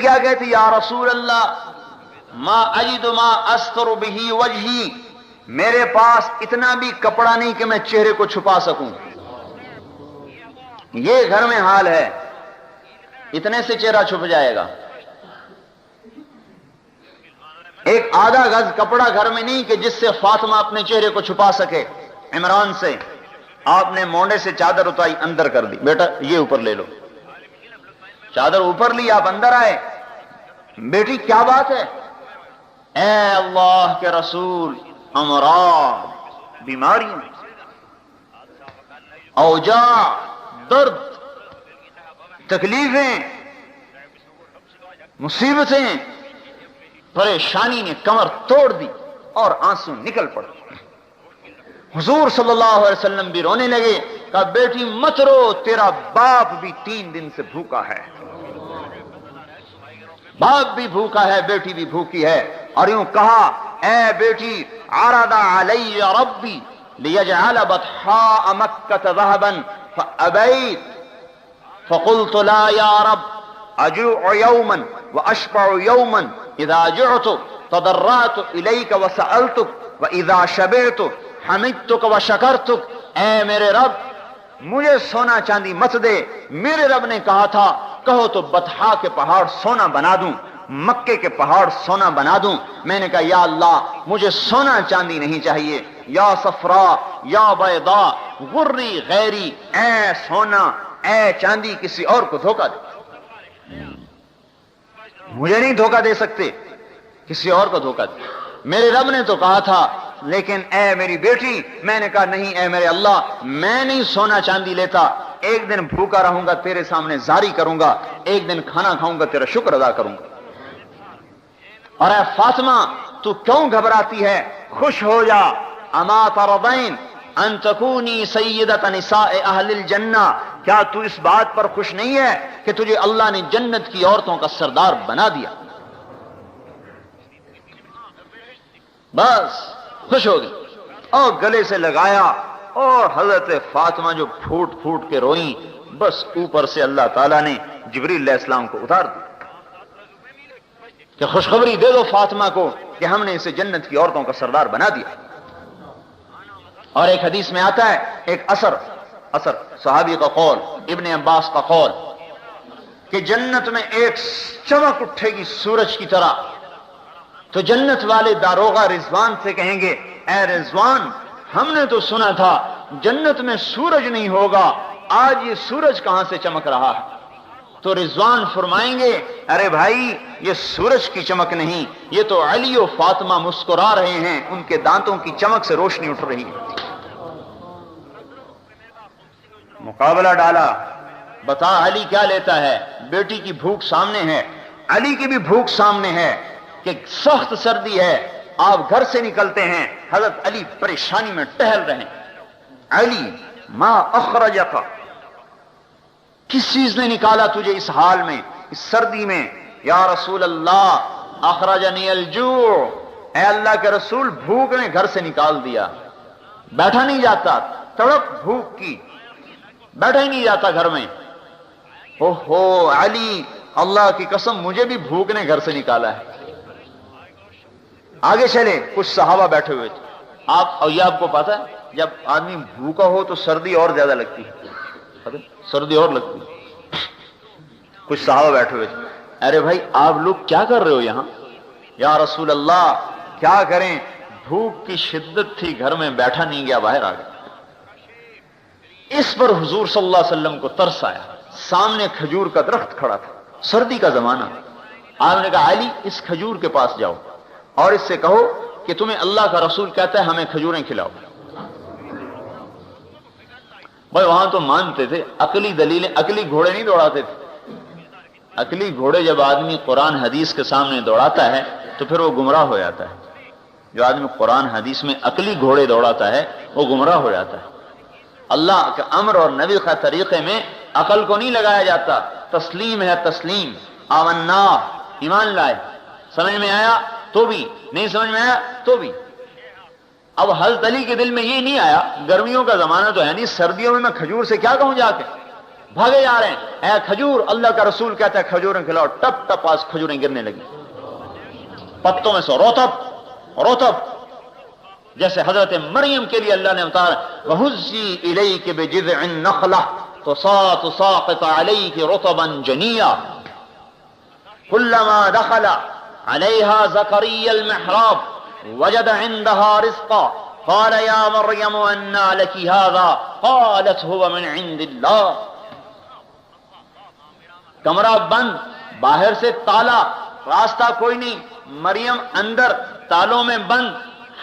کیا کہتی؟ یا رسول اللہ ما اجد ما استر بہ وجہی، میرے پاس اتنا بھی کپڑا نہیں کہ میں چہرے کو چھپا سکوں. یہ گھر میں حال ہے، اتنے سے چہرہ چھپ جائے گا. ایک آدھا گز کپڑا گھر میں نہیں کہ جس سے فاطمہ اپنے چہرے کو چھپا سکے. عمران سے آپ نے مونڈے سے چادر اتاری اندر کر دی، بیٹا یہ اوپر لے لو. چادر اوپر لی، آپ اندر آئے. بیٹی کیا بات ہے؟ اے اللہ کے رسول، امراض، بیماریاں، اوجاع، درد، تکلیفیں، مصیبتیں، پریشانی نے کمر توڑ دی اور آنسو نکل پڑے. حضور صلی اللہ علیہ وسلم بھی رونے لگے. کہا بیٹی مت رو، تیرا باپ بھی 3 دن سے بھوکا ہے. باپ بھی بھوکا ہے، بیٹی بھی بھوکی ہے. اور یوں کہا اے بیٹی عرض علی ربی لیجعل بطحاء مکۃ ذهبا فابیت فقلت لا یا رب اجوع یوما واشبع یوما اذا جعت تضرعت الیک وسألتک واذا شبعت حمدتک وشکرتک. اے میرے رب مجھے سونا چاندی مت دے. میرے رب نے کہا تھا کہو تو بطحا کے پہاڑ سونا بنا دوں، مکے کے پہاڑ سونا بنا دوں. میں نے کہا یا اللہ مجھے سونا چاندی نہیں چاہیے. یا صفرا یا بیضا غری غیری، اے سونا اے چاندی کسی اور کو دھوکہ دے، مجھے نہیں دھوکہ دے سکتے، کسی اور کو دھوکہ دے. میرے رب نے تو کہا تھا، لیکن اے میری بیٹی، میں نے کہا نہیں اے میرے اللہ، میں نہیں سونا چاندی لیتا. ایک دن بھوکا رہوں گا تیرے سامنے زاری کروں گا، ایک دن کھانا کھاؤں گا تیرا شکر ادا کروں گا. اور اے فاطمہ تو کیوں گھبراتی ہے؟ خوش ہو جا. اما ترضین ان تکونی سیدۃ نساء اہل الجنہ، کیا تو اس بات پر خوش نہیں ہے کہ تجھے اللہ نے جنت کی عورتوں کا سردار بنا دیا؟ بس خوش ہو گئی اور گلے سے لگایا. اور حضرت فاطمہ جو پھوٹ پھوٹ کے روئیں، بس اوپر سے اللہ تعالیٰ نے جبریل علیہ السلام کو اتار دیا کہ خوشخبری دے دو فاطمہ کو کہ ہم نے اسے جنت کی عورتوں کا سردار بنا دیا. اور ایک حدیث میں آتا ہے، ایک اثر صحابی کا قول، ابن عباس کا قول، کہ جنت میں ایک چمک اٹھے گی سورج کی طرح. تو جنت والے داروغہ رضوان سے کہیں گے اے رضوان، ہم نے تو سنا تھا جنت میں سورج نہیں ہوگا، آج یہ سورج کہاں سے چمک رہا ہے؟ تو رضوان فرمائیں گے ارے بھائی یہ سورج کی چمک نہیں، یہ تو علی و فاطمہ مسکرا رہے ہیں، ان کے دانتوں کی چمک سے روشنی اٹھ رہی ہے. مقابلہ ڈالا، بتا علی کیا لیتا ہے؟ بیٹی کی بھوک سامنے ہے، علی کی بھی بھوک سامنے ہے کہ سخت سردی ہے، آپ گھر سے نکلتے ہیں، حضرت علی پریشانی میں ٹہل رہے ہیں. علی ما اخرجک، کس چیز نے نکالا تجھے اس حال میں، اس سردی میں؟ یا رسول اللہ اخرجنی الجوع، اے اللہ کے رسول بھوک نے گھر سے نکال دیا، بیٹھا نہیں جاتا، تڑپ بھوک کی، بیٹھا ہی نہیں جاتا گھر میں. اوہو علی، اللہ کی قسم مجھے بھی بھوک نے گھر سے نکالا ہے. آگے چلے، کچھ صحابہ بیٹھے ہوئے تھے. اور یہ آپ کو پتا ہے جب آدمی بھوکا ہو تو سردی اور زیادہ لگتی ہے، سردی اور لگتی ہے. کچھ صحابہ بیٹھے ہوئے تھے. ارے بھائی آپ لوگ کیا کر رہے ہو یہاں؟ یا رسول اللہ کیا کریں، بھوک کی شدت تھی، گھر میں بیٹھا نہیں گیا، باہر آ گیا. اس پر حضور صلی اللہ علیہ وسلم کو ترس آیا. سامنے کھجور کا درخت کھڑا تھا، سردی کا زمانہ. آپ نے کہا علی اس کھجور کے پاس جاؤ اور اس سے کہو کہ تمہیں اللہ کا رسول کہتا ہے ہمیں کھجوریں کھلاؤ. بھائی وہاں تو مانتے تھے، عقلی دلیلیں، عقلی گھوڑے نہیں دوڑاتے تھے. عقلی گھوڑے جب آدمی قرآن حدیث کے سامنے دوڑاتا ہے تو پھر وہ گمراہ ہو جاتا ہے. جو آدمی قرآن حدیث میں عقلی گھوڑے دوڑاتا ہے وہ گمراہ ہو جاتا ہے. اللہ کے امر اور نبی کے طریقے میں عقل کو نہیں لگایا جاتا. تسلیم ہے تسلیم، آمنا، ایمان لائے، سمجھ میں آیا تو بھی، نہیں سمجھ میں آیا تو بھی. اب حضرت علی کے دل میں یہ نہیں آیا، گرمیوں کا زمانہ تو ہے نہیں، سردیوں میں کھجور سے کیا کہوں جا کے، بھاگے جا رہے ہیں، اے کھجور، اللہ کا رسول کہتا ہے کھجوریں کھلاؤ، ٹپ ٹپ آج کھجوریں گرنے لگی، پتوں میں سے روتب روتب، جیسے حضرت مریم کے لیے اللہ نے بتایا وَهُزِّي إِلَيْكِ بِجِذْعِ النَّخْلَةِ تُسَاقِطُ عَلَيْكِ رُطَبًا جَنِيًّا كُلَّمَا دَخَلَ عَلَيْهَا زَكَرِيَّا الْمِحْرَابَ وَجَدَ عِندَهَا رِزْقًا قَالَ يَا مَرْيَمُ أَنَّىٰ لَكِ هَٰذَا قَالَتْ هُوَ مِنْ عِندِ اللَّهِ۔ کمرہ بند، باہر سے تالا، راستہ کوئی نہیں، مریم اندر تالوں میں بند،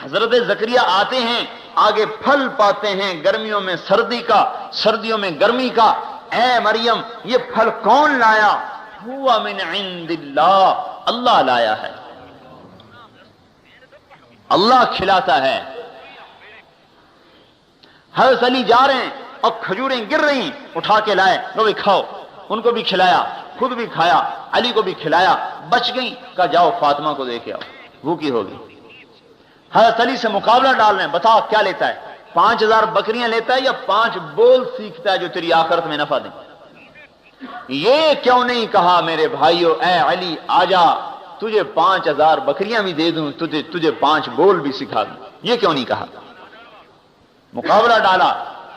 حضرت زکریا آتے ہیں، آگے پھل پاتے ہیں، گرمیوں میں سردی کا، سردیوں میں گرمی کا، اے مریم یہ پھل کون لایا؟ ہوا من عند اللہ، اللہ لایا ہے، اللہ کھلاتا ہے۔ حضرت علی جا رہے ہیں اور کھجوریں گر رہی ہیں، اٹھا کے لائے، لو بھی کھاؤ، ان کو بھی کھلایا، خود بھی کھایا، علی کو بھی کھلایا، بچ گئی، کہا جاؤ فاطمہ کو دے کے آؤ، بھوکی ہوگی۔ حضرت علی سے مقابلہ ڈال رہے ہیں، بتاؤ کیا لیتا ہے، 5000 بکریاں لیتا ہے یا 5 بول سیکھتا ہے جو تیری آخرت میں نفع دیں؟ یہ کیوں نہیں کہا میرے بھائیو اے علی آجا تجھے 5000 بکریاں بھی دے دوں، تجھے 5 بول بھی سکھا دوں، یہ کیوں نہیں کہا؟ مقابلہ ڈالا،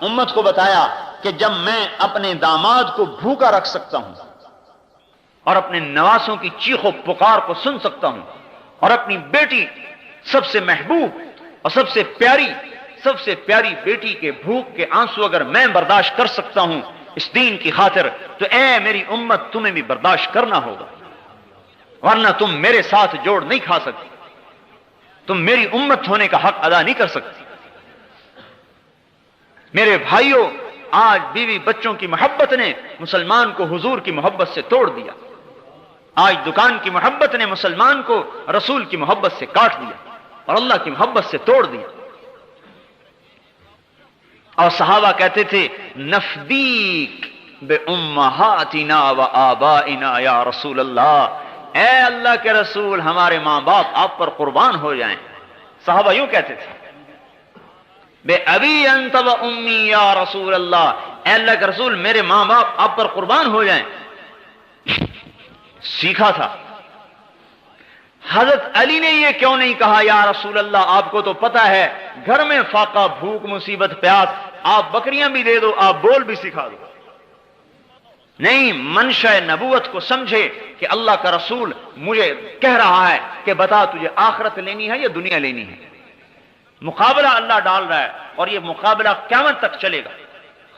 امت کو بتایا کہ جب میں اپنے داماد کو بھوکا رکھ سکتا ہوں اور اپنے نواسوں کی چیخ و پکار کو سن سکتا ہوں اور اپنی بیٹی سب سے محبوب اور سب سے پیاری بیٹی کے بھوک کے آنسو اگر میں برداشت کر سکتا ہوں اس دین کی خاطر، تو اے میری امت تمہیں بھی برداشت کرنا ہوگا، ورنہ تم میرے ساتھ جوڑ نہیں کھا سکتی، تم میری امت ہونے کا حق ادا نہیں کر سکتی۔ میرے بھائیوں، آج بیوی بچوں کی محبت نے مسلمان کو حضور کی محبت سے توڑ دیا، آج دکان کی محبت نے مسلمان کو رسول کی محبت سے کاٹ دیا اور اللہ کی محبت سے توڑ دیا۔ اور صحابہ کہتے تھے نفدیک بأمہاتنا و آبائنا یا رسول اللہ، اے اللہ کے رسول ہمارے ماں باپ آپ پر قربان ہو جائیں۔ صحابہ یوں کہتے تھے بے ابی انت و امی یا رسول اللہ، اے اللہ کے رسول میرے ماں باپ آپ پر قربان ہو جائیں۔ سیکھا تھا۔ حضرت علی نے یہ کیوں نہیں کہا یا رسول اللہ آپ کو تو پتا ہے گھر میں فاقہ، بھوک، مصیبت، پیاس، آپ بکریاں بھی دے دو، آپ بول بھی سکھا دو؟ نہیں، منشا نبوت کو سمجھے کہ اللہ کا رسول مجھے کہہ رہا ہے کہ بتا تجھے آخرت لینی ہے یا دنیا لینی ہے۔ مقابلہ اللہ ڈال رہا ہے اور یہ مقابلہ قیامت تک چلے گا۔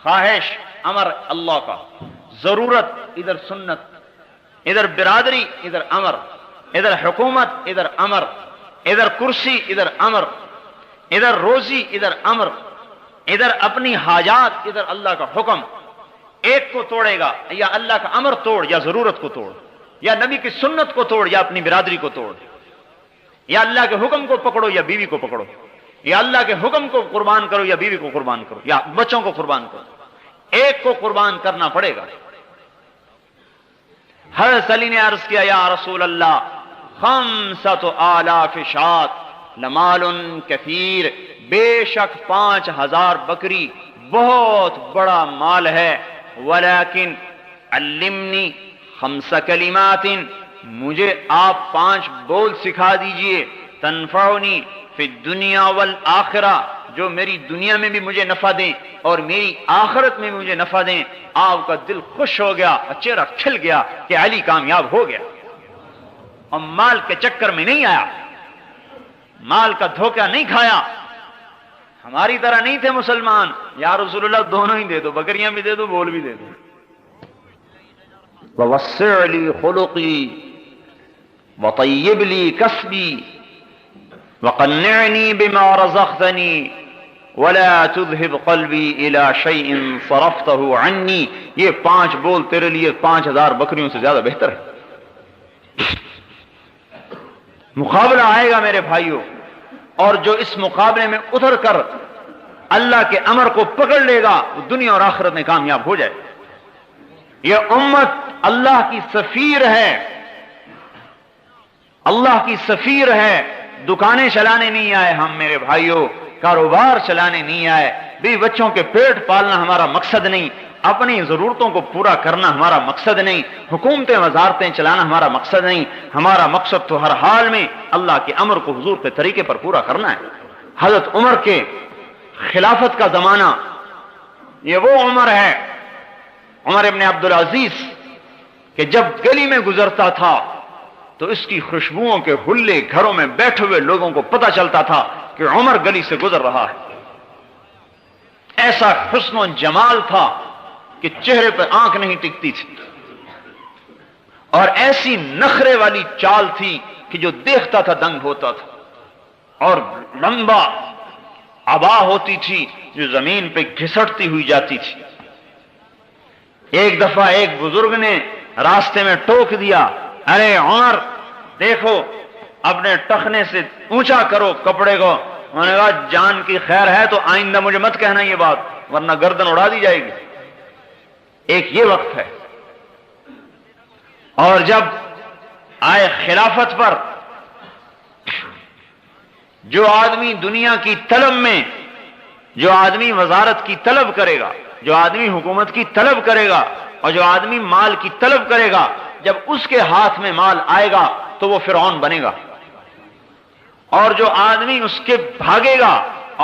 خواہش امر اللہ کا، ضرورت ادھر سنت، ادھر برادری ادھر امر، ادھر حکومت ادھر امر، ادھر کرسی ادھر امر، ادھر روزی ادھر امر، ادھر اپنی حاجات ادھر اللہ کا حکم۔ ایک کو توڑے گا، یا اللہ کا امر توڑ یا ضرورت کو توڑ، یا نبی کی سنت کو توڑ یا اپنی برادری کو توڑ، یا اللہ کے حکم کو پکڑو یا بیوی کو پکڑو، یا اللہ کے حکم کو قربان کرو یا بیوی کو قربان کرو یا بچوں کو قربان کرو، ایک کو قربان کرنا پڑے گا۔ حضرت علی نے عرض کیا یا رسول اللہ 5,000 شاۃ لمال کثیر، بے شک 5000 بکری بہت بڑا مال ہے، ولیکن علمنی 5 کلمات، مجھے آپ 5 بول سکھا دیجئے، تنفعنی فی الدنیا والآخرہ، جو میری دنیا میں بھی مجھے نفع دیں اور میری آخرت میں بھی مجھے نفع دیں۔ آپ کا دل خوش ہو گیا اور چہرہ کھل گیا کہ علی کامیاب ہو گیا اور مال کے چکر میں نہیں آیا، مال کا دھوکہ نہیں کھایا۔ ہماری طرح نہیں تھے مسلمان، یا رسول اللہ دونوں ہی دے دو، بکریاں بھی دے دو، بول بھی دے دو۔ وَوَسِّعْ لِي خُلُقِي وَطَيِّبْ لِي كَسْبِي وَقَنِّعْنِي بِمَا رَزَقْتَنِي وَلَا تُذْهِبْ قَلْبِي إِلَى شَيْءٍ صَرَفْتَهُ عَنِّي۔ یہ 5 بول تیرے لیے 5000 بکریوں سے زیادہ بہتر ہے۔ مقابلہ آئے گا میرے بھائیوں، اور جو اس مقابلے میں اتر کر اللہ کے امر کو پکڑ لے گا وہ دنیا اور آخرت میں کامیاب ہو جائے۔ یہ امت اللہ کی سفیر ہے، اللہ کی سفیر ہے۔ دکانیں چلانے نہیں آئے ہم میرے بھائیوں، کاروبار چلانے نہیں آئے، بیوی بچوں کے پیٹ پالنا ہمارا مقصد نہیں، اپنی ضرورتوں کو پورا کرنا ہمارا مقصد نہیں، حکومتیں وزارتیں چلانا ہمارا مقصد نہیں، ہمارا مقصد تو ہر حال میں اللہ کے امر کو حضور کے طریقے پر پورا کرنا ہے۔ حضرت عمر کے خلافت کا زمانہ یہ وہ عمر ہے، عمر ابن عبدالعزیز، کہ جب گلی میں گزرتا تھا تو اس کی خوشبوؤں کے حلے گھروں میں بیٹھے ہوئے لوگوں کو پتہ چلتا تھا کہ عمر گلی سے گزر رہا ہے۔ ایسا حسن و جمال تھا کہ چہرے پہ آنکھ نہیں ٹکتی تھی، اور ایسی نخرے والی چال تھی کہ جو دیکھتا تھا دنگ ہوتا تھا، اور لمبا عبا ہوتی تھی جو زمین پہ گھسٹتی ہوئی جاتی تھی۔ ایک دفعہ ایک بزرگ نے راستے میں ٹوک دیا، ارے عمر دیکھو اپنے ٹخنے سے اونچا کرو کپڑے کو۔ انہوں نے کہا جان کی خیر ہے تو آئندہ مجھے مت کہنا یہ بات، ورنہ گردن اڑا دی جائے گی۔ ایک یہ وقت ہے۔ اور جب آئے خلافت پر، جو آدمی دنیا کی طلب میں، جو آدمی وزارت کی طلب کرے گا، جو آدمی حکومت کی طلب کرے گا، اور جو آدمی مال کی طلب کرے گا، جب اس کے ہاتھ میں مال آئے گا تو وہ فرعون بنے گا، اور جو آدمی اس کے بھاگے گا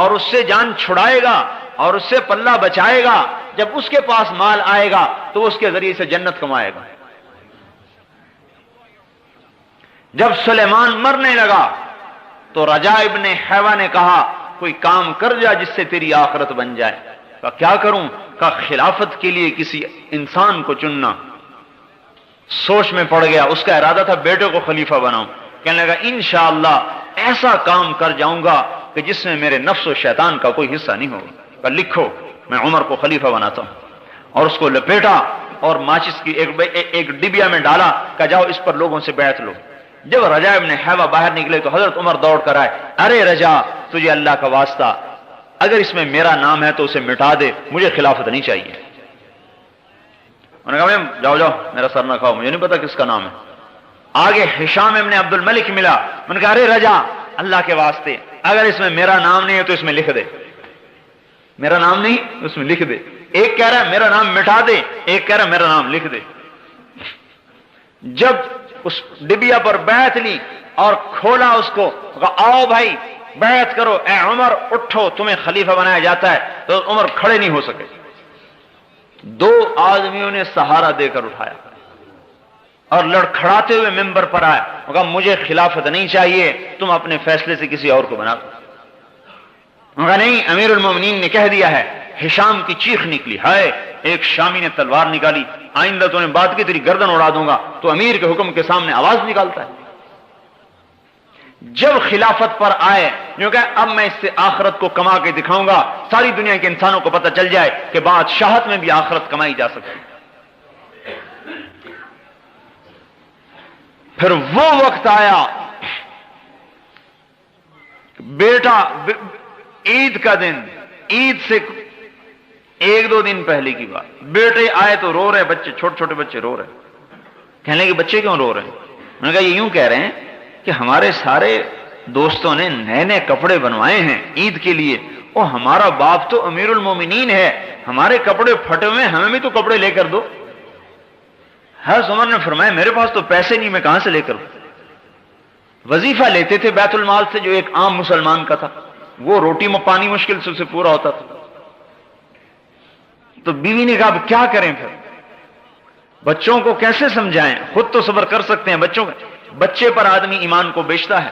اور اس سے جان چھڑائے گا اور اس سے پلہ بچائے گا، جب اس کے پاس مال آئے گا تو اس کے ذریعے سے جنت کمائے گا۔ جب سلیمان مرنے لگا تو رجا ابن حیوہ نے کہا کوئی کام کر جا جس سے تیری آخرت بن جائے۔ کہا کیا کروں؟ کہا خلافت کے لیے کسی انسان کو چننا۔ سوچ میں پڑ گیا، اس کا ارادہ تھا بیٹے کو خلیفہ بناؤں۔ کہنے لگا انشاءاللہ ایسا کام کر جاؤں گا کہ جس میں میرے نفس و شیطان کا کوئی حصہ نہیں ہوگا۔ کہا لکھو میں عمر کو خلیفہ بناتا ہوں، اور اس کو لپیٹا اور ماچس کی ایک ڈبیا میں ڈالا، کہا جاؤ اس پر لوگوں سے بیعت لو۔ جب رجا ابن حیوہ باہر نکلے تو حضرت عمر دوڑ کر آئے، ارے رجا تجھے اللہ کا واسطہ اگر اس میں میرا نام ہے تو اسے مٹا دے، مجھے خلافت نہیں چاہیے۔ انہوں نے کہا جاؤ جاؤ میرا سر نہ کھاؤ، مجھے نہیں پتا کس کا نام ہے۔ آگے ہشام ابن عبد الملک ملا، میں نے کہا ارے رجا اللہ کے واسطے اگر اس میں میرا نام نہیں ہے تو اس میں لکھ دے، میرا نام نہیں اس میں لکھ دے۔ ایک کہہ رہا ہے میرا نام مٹا دے، ایک کہہ رہا ہے میرا نام لکھ دے۔ جب اس ڈبیا پر بیعت لی اور کھولا اس کو، کہا آؤ بھائی بیعت کرو، اے عمر اٹھو تمہیں خلیفہ بنایا جاتا ہے، تو عمر کھڑے نہیں ہو سکے۔ دو آدمیوں نے سہارا دے کر اٹھایا اور لڑکھڑاتے ہوئے ممبر پر آئے، کہا مجھے خلافت نہیں چاہیے، تم اپنے فیصلے سے کسی اور کو بنا دو۔ کہا نہیں امیر المومنین نے کہہ دیا ہے۔ ہشام کی چیخ نکلی، ہائے ایک شامی نے تلوار نکالی، آئندہ تو نے بات کی تیری گردن اڑا دوں گا، تو امیر کے حکم کے سامنے آواز نکالتا ہے۔ جب خلافت پر آئے کیونکہ اب میں اس سے آخرت کو کما کے دکھاؤں گا، ساری دنیا کے انسانوں کو پتہ چل جائے کہ بادشاہت میں بھی آخرت کمائی جا سکتی۔ پھر وہ وقت آیا، بیٹا عید کا دن، عید سے ایک دو دن پہلے کی بات، بیٹے آئے تو رو رہے بچے، چھوٹے چھوٹے بچے رو رہے۔ کہنے لگے بچے کیوں رو رہے ہیں؟ میں نے کہا یہ یوں کہہ رہے ہیں کہ ہمارے سارے دوستوں نے نئے نئے کپڑے بنوائے ہیں عید کے لیے، اور ہمارا باپ تو امیر المومنین ہے، ہمارے کپڑے پھٹے ہوئے ہیں، ہمیں بھی تو کپڑے لے کر دو۔ حضرت عمر نے فرمایا میرے پاس تو پیسے نہیں، میں کہاں سے لے کر دوں؟ وظیفہ لیتے تھے بیت المال سے جو ایک عام مسلمان کا تھا، وہ روٹی میں پانی مشکل سے اسے پورا ہوتا تھا۔ تو بیوی نے کہا اب کیا کریں؟ پھر بچوں کو کیسے سمجھائیں؟ خود تو صبر کر سکتے ہیں، بچے پر آدمی ایمان کو بیچتا ہے،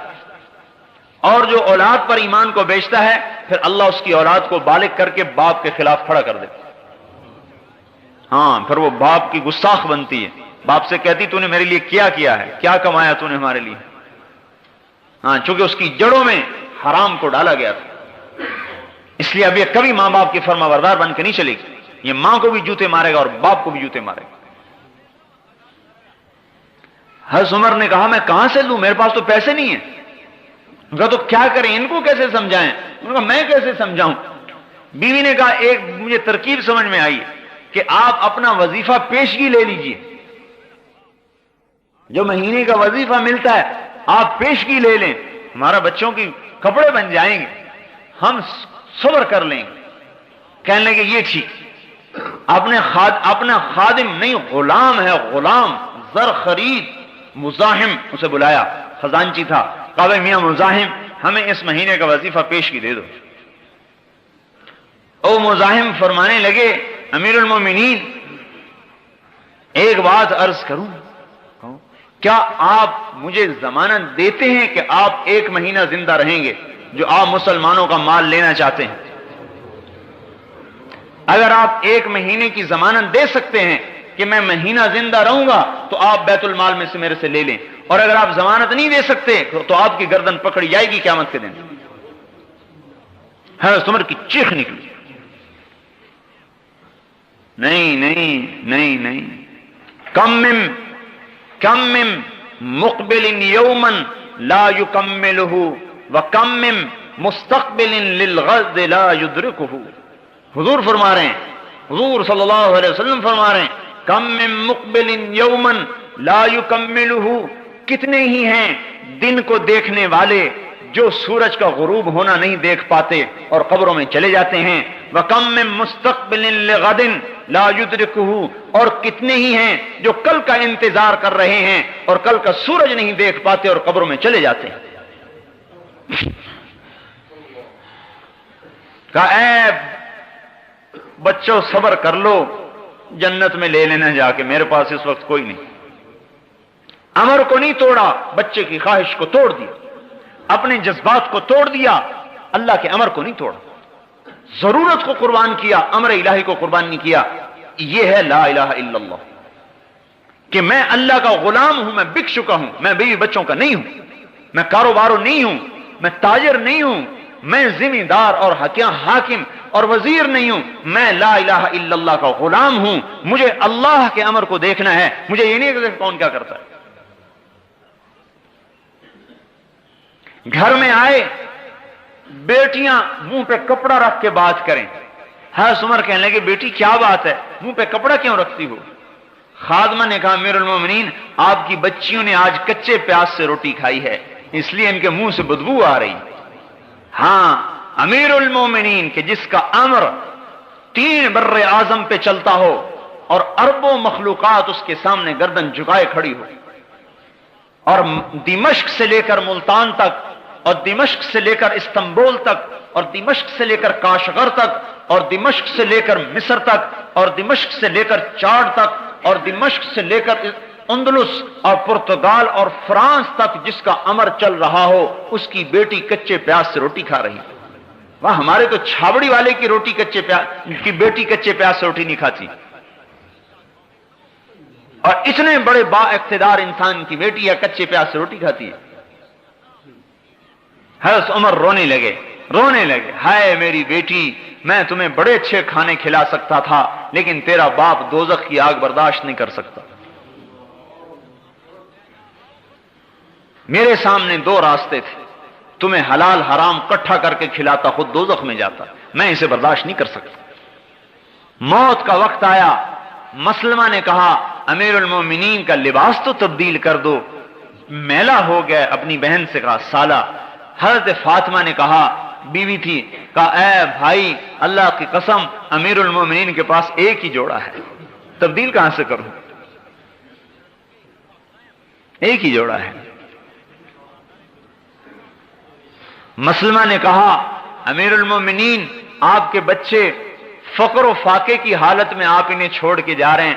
اور جو اولاد پر ایمان کو بیچتا ہے پھر اللہ اس کی اولاد کو بالغ کر کے باپ کے خلاف کھڑا کر دیتا۔ ہاں پھر وہ باپ کی گستاخ بنتی ہے، باپ سے کہتی تو نے میرے لیے کیا ہے، کیا کمایا تو نے ہمارے لیے؟ ہاں چونکہ اس کی جڑوں میں حرام کو ڈالا گیا تھا، اس لیے اب یہ کبھی ماں باپ کی فرما بردار بن کے نہیں چلے گی، یہ ماں کو بھی جوتے مارے گا اور باپ کو بھی جوتے مارے گا۔ حضرت عمر نے کہا میں کہاں سے لوں، میرے پاس تو پیسے نہیں ہیں۔ کہا تو کیا کریں، ان کو کیسے سمجھائیں؟ انہوں نے کہا میں کیسے سمجھاؤں؟ بیوی نے کہا ایک مجھے ترکیب سمجھ میں آئی کہ آپ اپنا وظیفہ پیشگی لے لیجئے، جو مہینے کا وظیفہ ملتا ہے آپ پیشگی لے لیں، ہمارا بچوں کی کپڑے بن جائیں گے، ہم صبر کر لیں گے۔ کہنے لگے یہ ٹھیک۔ اپنا خادم نہیں غلام ہے، غلام زر خرید، مزاحم اسے بلایا، خزانچی تھا، کہا بھائی میاں مزاحم ہمیں اس مہینے کا وظیفہ پیش کی دے دو۔ او مزاحم فرمانے لگے امیر المومنین ایک بات عرض کروں، کیا آپ مجھے ضمانت دیتے ہیں کہ آپ 1 مہینہ زندہ رہیں گے جو آپ مسلمانوں کا مال لینا چاہتے ہیں؟ اگر آپ 1 مہینے کی ضمانت دے سکتے ہیں کہ میں مہینہ زندہ رہوں گا تو آپ بیت المال میں سے میرے سے لے لیں، اور اگر آپ ضمانت نہیں دے سکتے تو آپ کی گردن پکڑی جائے گی قیامت کے دن۔ حضرت عمر کی چیخ نکلی، نہیں نہیں نہیں نہیں، کم من مقبل یوما لا یکملہ وکم من مستقبل للغد لا یدرکہ۔ حضور فرما رہے ہیں، حضور صلی اللہ علیہ وسلم فرما رہے ہیں، کم من مقبل یوما لا یکملہ، کتنے ہی ہیں دن کو دیکھنے والے جو سورج کا غروب ہونا نہیں دیکھ پاتے اور قبروں میں چلے جاتے ہیں، وَكَمْ مِن مُسْتَقْبِلٍ لِغَدٍ لَا يُدْرِكُهُ، اور کتنے ہی ہیں جو کل کا انتظار کر رہے ہیں اور کل کا سورج نہیں دیکھ پاتے اور قبروں میں چلے جاتے ہیں۔ کہا اے بچوں صبر کر لو، جنت میں لے لینا جا کے، میرے پاس اس وقت کوئی نہیں۔ امر کو نہیں توڑا، بچے کی خواہش کو توڑ دیا، اپنے جذبات کو توڑ دیا، اللہ کے امر کو نہیں توڑا، ضرورت کو قربان کیا، امر الہی کو قربان نہیں کیا۔ یہ ہے لا الہ الا اللہ، کہ میں اللہ کا غلام ہوں، میں بک چکا ہوں، میں بیوی بچوں کا نہیں ہوں، میں کاروبارو نہیں ہوں، میں تاجر نہیں ہوں، میں ذمہ دار اور حاکم اور وزیر نہیں ہوں، میں لا الہ الا اللہ کا غلام ہوں، مجھے اللہ کے امر کو دیکھنا ہے، مجھے یہ نہیں کہ کون کیا کرتا ہے۔ گھر میں آئے، بیٹیاں منہ پہ کپڑا رکھ کے بات کریں، حضرت عمر کہنے لگے بیٹی کیا بات ہے، منہ پہ کپڑا کیوں رکھتی ہو؟ خادمہ نے کہا امیر المومنین آپ کی بچیوں نے آج کچے پیاز سے روٹی کھائی ہے، اس لیے ان کے منہ سے بدبو آ رہی۔ ہاں امیر المومنین کہ جس کا امر 3 بر اعظم پہ چلتا ہو اور اربوں مخلوقات اس کے سامنے گردن جھکائے کھڑی ہو، اور دمشق سے لے کر ملتان تک، اور دمشق سے لے کر استنبول تک، اور دمشق سے لے کر کاشغر تک، اور دمشق سے لے کر مصر تک، اور دمشق سے لے کر چاڈ تک، اور دمشق سے لے کر اندلس اور پرتگال اور فرانس تک جس کا امر چل رہا ہو، اس کی بیٹی کچے پیاز سے روٹی کھا رہی ہے۔ وہاں ہمارے تو چھاوڑی والے کی بیٹی کچے پیاز سے روٹی نہیں کھاتی، اور اتنے بڑے با اقتدار انسان کی بیٹی یا کچے پیاز سے روٹی کھاتی ہے۔ حضرت عمر رونے لگے، ہائے میری بیٹی، میں تمہیں بڑے اچھے کھانے کھلا سکتا تھا لیکن تیرا باپ دوزخ کی آگ برداشت نہیں کر سکتا۔ میرے سامنے 2 راستے تھے، تمہیں حلال حرام کٹھا کر کے کھلاتا، خود دوزخ میں جاتا، میں اسے برداشت نہیں کر سکتا۔ موت کا وقت آیا، مسلمہ نے کہا امیر المومنین کا لباس تو تبدیل کر دو، میلا ہو گیا، اپنی بہن سے کہا سالہ۔ حضرت فاطمہ نے کہا، بیوی تھی، کہا اے بھائی اللہ کی قسم امیر المومنین کے پاس ایک ہی جوڑا ہے، تبدیل کہاں سے کروں، ایک ہی جوڑا ہے۔ مسلمہ نے کہا امیر المومنین آپ کے بچے فقر و فاقے کی حالت میں آپ انہیں چھوڑ کے جا رہے ہیں،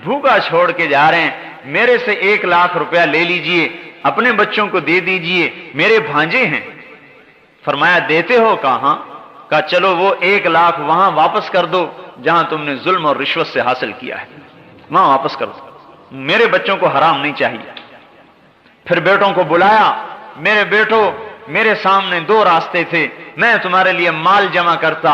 بھوکا چھوڑ کے جا رہے ہیں، میرے سے 1 لاکھ روپیہ لے لیجئے، اپنے بچوں کو دے دیجئے، میرے بھانجے ہیں۔ فرمایا دیتے ہو؟ کہا ہاں۔ کہا چلو وہ 1 لاکھ وہاں واپس کر دو جہاں تم نے ظلم اور رشوت سے حاصل کیا ہے، وہاں واپس کر دو، میرے بچوں کو حرام نہیں چاہیے۔ پھر بیٹوں کو بلایا، میرے بیٹوں میرے سامنے 2 راستے تھے، میں تمہارے لیے مال جمع کرتا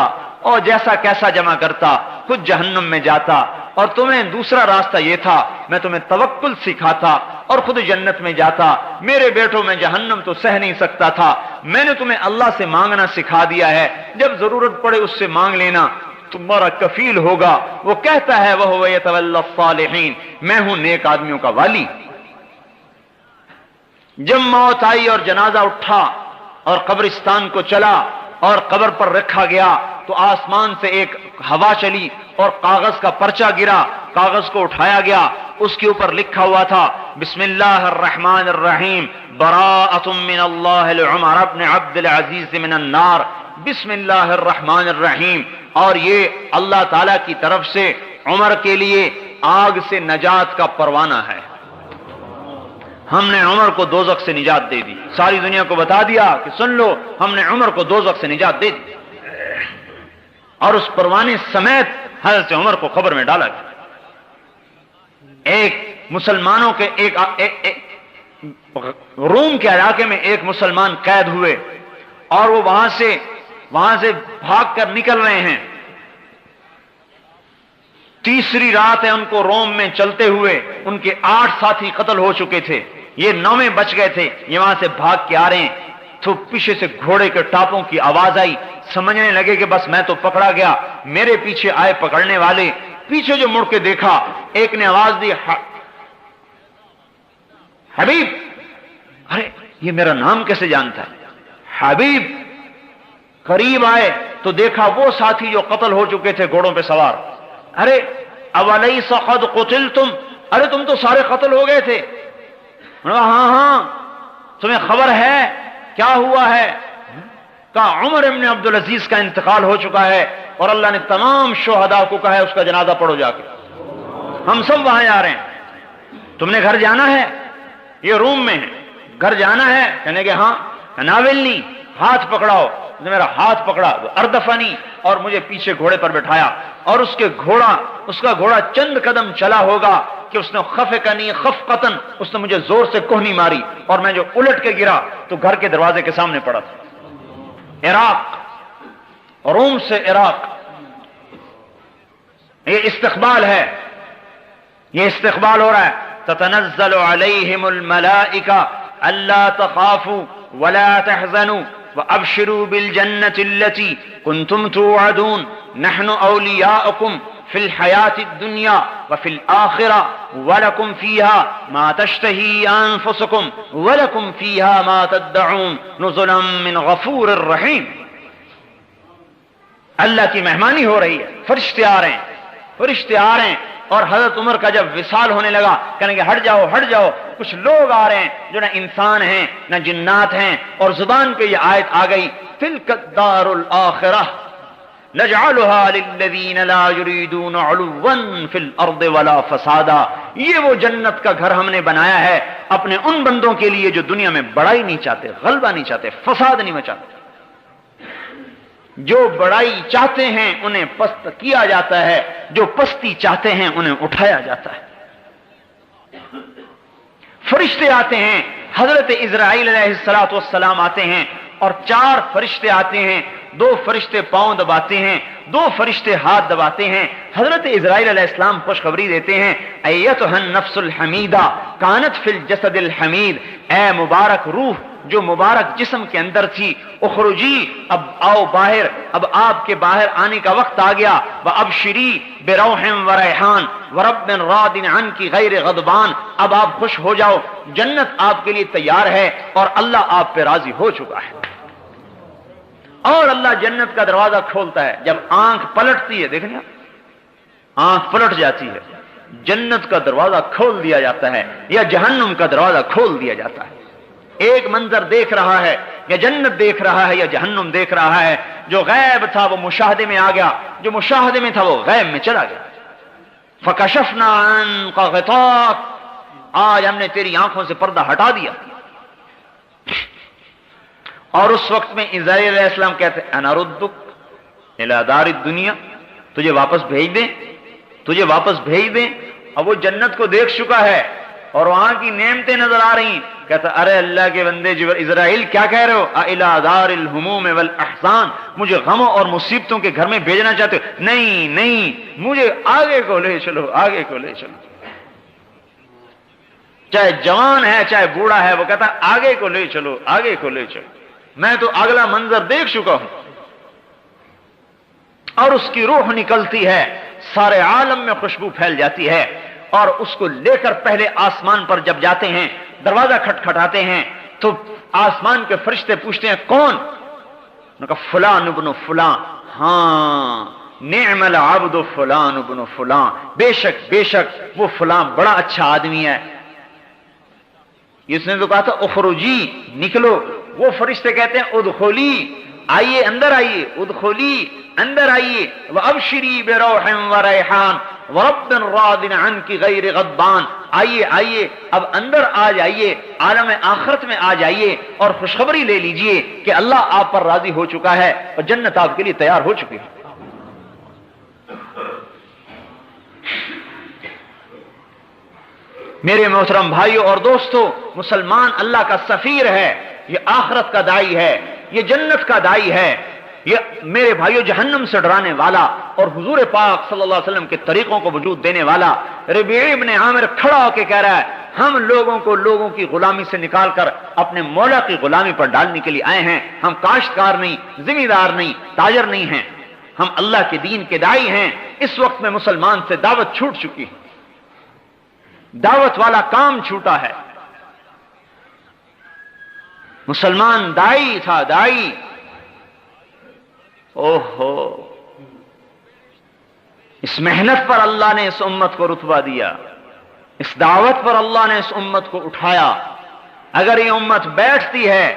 اور جیسا کیسا جمع کرتا خود جہنم میں جاتا، اور تمہیں دوسرا راستہ یہ تھا میں تمہیں توکل سکھاتا اور خود جنت میں جاتا۔ میرے بیٹوں میں جہنم تو سہ نہیں سکتا تھا، میں نے تمہیں اللہ سے مانگنا سکھا دیا ہے، جب ضرورت پڑے اس سے مانگ لینا، تمہارا کفیل ہوگا۔ وہ کہتا ہے وَهُوَ يَتَوَلَّى الصَّالِحِينَ، میں ہوں نیک آدمیوں کا والی۔ جب موت آئی اور جنازہ اٹھا اور قبرستان کو چلا اور قبر پر رکھا گیا، تو آسمان سے ایک ہوا چلی اور کاغذ کا پرچہ گرا، کاغذ کو اٹھایا گیا، اس کے اوپر لکھا ہوا تھا بسم اللہ الرحمن الرحیم براءۃ من اللہ لعمر بن عبد العزیز من النار، بسم اللہ الرحمن الرحیم، اور یہ اللہ تعالی کی طرف سے عمر کے لیے آگ سے نجات کا پروانہ ہے۔ ہم نے عمر کو دوزخ سے نجات دے دی، ساری دنیا کو بتا دیا کہ سن لو ہم نے عمر کو دوزخ سے نجات دے دی، اور اس پروانے سمیت حضرت عمر کو قبر میں ڈالا گیا۔ ایک مسلمانوں کے روم کے علاقے میں ایک مسلمان قید ہوئے اور وہ وہاں سے بھاگ کر نکل رہے ہیں، تیسری رات ہے ان کو روم میں چلتے ہوئے، ان کے 8 ساتھی قتل ہو چکے تھے، یہ 9ویں بچ گئے تھے، یہ وہاں سے بھاگ کے آ رہے ہیں تو پیچھے سے گھوڑے کے ٹاپوں کی آواز آئی، سمجھنے لگے کہ بس میں تو پکڑا گیا، میرے پیچھے آئے پکڑنے والے، پیچھے جو مڑ کے دیکھا ایک نے آواز دی حبیب، ارے یہ میرا نام کیسے جانتا ہے حبیب، قریب آئے تو دیکھا وہ ساتھی جو قتل ہو چکے تھے گھوڑوں پہ سوار، ارے اولیس قد قتلتم، ارے تم تو سارے قتل ہو گئے تھے، ہاں ہاں تمہیں خبر ہے کیا ہوا ہے؟ کہا عمر ابن عبدالعزیز کا انتقال ہو چکا ہے اور اللہ نے تمام شہداء کو کہا ہے اس کا جنازہ پڑھو جا کے، ہم سب وہاں جا رہے ہیں، تم نے گھر جانا ہے؟ یہ روم میں ہے، گھر جانا ہے؟ کہنے کہ ہاں، ناولنی، ہاتھ پکڑاؤ، میرا ہاتھ پکڑا، اردفنی، اور مجھے پیچھے گھوڑے پر بٹھایا، اور اس کا گھوڑا چند قدم چلا ہوگا کہ اس نے خفقنی خفقتن، اس نے مجھے زور سے کوہنی ماری اور میں جو الٹ کے گرا تو گھر کے دروازے کے سامنے پڑا تھا۔ عراق، روم سے عراق، یہ استقبال ہے، یہ استقبال ہو رہا ہے، تتنزل علیہم الملائکہ الا تخافوا ولا تحزنوا وابشروا بالجنة التي كنتم توعدون نحن اولیاؤکم فی الحیاة الدنیا وفی الآخرة ولکم فیہا ما تشتہی انفسکم ولکم فیہا ما تدعون نزلا من غفور الرحیم۔ اللہ کی مہمانی ہو رہی ہے، فرشتے آ رہے ہیں، فرشتے آ رہے ہیں، اور حضرت عمر کا جب وصال ہونے لگا کہنے کہ ہٹ جاؤ ہٹ جاؤ، کچھ لوگ آ رہے ہیں جو نہ انسان ہیں نہ جنات ہیں، اور زبان پہ یہ آیت آ گئی تلک الدار الآخرہ نجعلها للذین لا یریدون علوا فی الارض ولا فسادا، یہ وہ جنت کا گھر ہم نے بنایا ہے اپنے ان بندوں کے لیے جو دنیا میں بڑائی نہیں چاہتے، غلبہ نہیں چاہتے، فساد نہیں مچاتے، جو بڑائی چاہتے ہیں انہیں پست کیا جاتا ہے، جو پستی چاہتے ہیں انہیں اٹھایا جاتا ہے۔ فرشتے آتے ہیں، حضرت اسرائیل علیہ السلام آتے ہیں، اور 4 فرشتے آتے ہیں، 2 فرشتے پاؤں دباتے ہیں، 2 فرشتے ہاتھ دباتے ہیں، حضرت اسرائیل علیہ السلام خوشخبری دیتے ہیں ایتھا النفس الحمیدہ کانت فی الجسد الحمید، اے مبارک روح جو مبارک جسم کے اندر تھی، اخرجی، اب آؤ باہر، اب آپ کے باہر آنے کا وقت آ گیا، وابشری بروح وریحان ورب راض عنک غیر غضبان، اب آپ خوش ہو جاؤ، جنت آپ کے لیے تیار ہے اور اللہ آپ پہ راضی ہو چکا ہے۔ اور اللہ جنت کا دروازہ کھولتا ہے، جب آنکھ پلٹتی ہے، دیکھیں آنکھ پلٹ جاتی ہے، جنت کا دروازہ کھول دیا جاتا ہے یا جہنم کا دروازہ کھول دیا جاتا ہے۔ ایک منظر دیکھ رہا ہے، یا جنت دیکھ رہا ہے یا جہنم دیکھ رہا ہے، جو غیب تھا وہ مشاہدے میں آ گیا، جو مشاہدے میں تھا وہ غیب میں چلا گیا۔ فکشفنا عنک غطاءک، آج ہم نے تیری آنکھوں سے پردہ ہٹا دیا۔ اور اس وقت میں اسرائیل علیہ السلام کہتے ہیں انا ردک الی دار الدنیا، تجھے واپس بھیج دیں، تجھے واپس بھیج دیں۔ اب وہ جنت کو دیکھ چکا ہے اور وہاں کی نعمتیں نظر آ رہی ہیں، کہتا ارے اللہ کے بندے اسرائیل کیا کہہ رہے ہو، الی دار الہموم والاحزان، مجھے غموں اور مصیبتوں کے گھر میں بھیجنا چاہتے ہو؟ نہیں نہیں، مجھے آگے کو لے چلو، آگے کو لے چلو۔ چاہے جوان ہے چاہے بوڑھا ہے، وہ کہتا آگے کو لے چلو، آگے کو لے چلو، میں تو اگلا منظر دیکھ چکا ہوں۔ اور اس کی روح نکلتی ہے، سارے عالم میں خوشبو پھیل جاتی ہے، اور اس کو لے کر پہلے آسمان پر جب جاتے ہیں، دروازہ کھٹکھٹاتے ہیں تو آسمان کے فرشتے پوچھتے ہیں کون؟ نے کہا فلان ابن فلان، ہاں نعم العبد فلان ابن فلان، بے شک وہ فلان بڑا اچھا آدمی ہے۔ اس نے تو کہا تھا اخرجی، نکلو، وہ فرشتے کہتے ہیں ادخلی، آئیے اندر آئیے، ادخلی اندر آئیے، وابشری بروح وریحان ورب راض عنک غیر غضبان، آئیے اب اندر آ جائیے، عالم آخرت میں آ جائیے اور خوشخبری لے لیجئے کہ اللہ آپ پر راضی ہو چکا ہے اور جنت آپ کے لیے تیار ہو چکی ہے۔ میرے محترم بھائیوں اور دوستو، مسلمان اللہ کا سفیر ہے، یہ آخرت کا داعی ہے، یہ جنت کا داعی ہے، یہ میرے بھائیوں جہنم سے ڈرانے والا اور حضور پاک صلی اللہ علیہ وسلم کے طریقوں کو وجود دینے والا۔ ربیع ابن عامر کھڑا ہو کے کہہ رہا ہے ہم لوگوں کی غلامی سے نکال کر اپنے مولا کی غلامی پر ڈالنے کے لیے آئے ہیں، ہم کاشتکار نہیں، ذمہ دار نہیں، تاجر نہیں ہیں، ہم اللہ کے دین کے داعی ہیں۔ اس وقت میں مسلمان سے دعوت چھوٹ چکی ہے، دعوت والا کام چھوٹا ہے۔ مسلمان داعی تھا، داعی، اوہو، اس محنت پر اللہ نے اس امت کو رتبہ دیا، اس دعوت پر اللہ نے اس امت کو اٹھایا۔ اگر یہ امت بیٹھتی ہے،